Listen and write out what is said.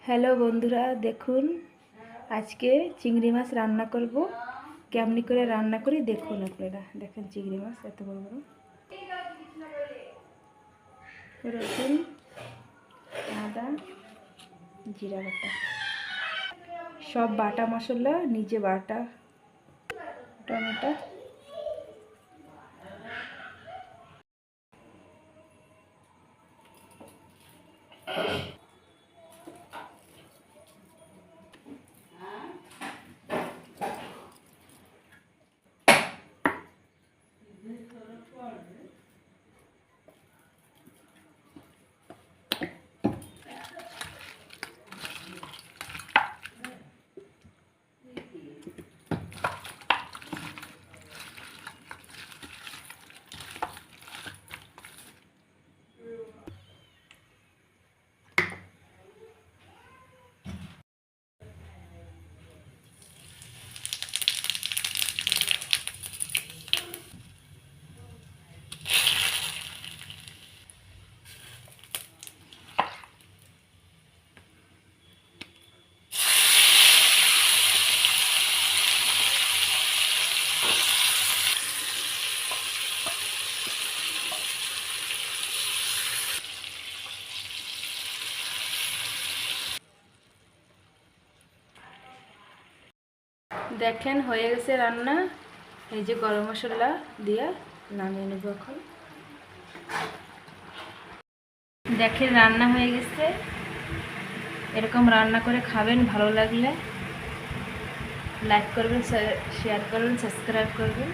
Hello বন্ধুরা, দেখুন আজকে চিংড়ি মাছ রান্না করব। কেমনি করে রান্না করি দেখুন। আপনারা দেখেন চিংড়ি মাছ এত বড় বড়। রসুন, আদা, জিরা বাটা, সব বাটা মশলা নিজে বাটা, টমেটো, দেখেন হয়ে গেছে রান্না। এই যে গরম মশলা দিয়ে নামিয়ে নেব এখন। দেখেন রান্না হয়ে গেছে। এরকম রান্না করে খাবেন, ভালো লাগলে লাইক করবেন, শেয়ার করবেন, সাবস্ক্রাইব করবেন।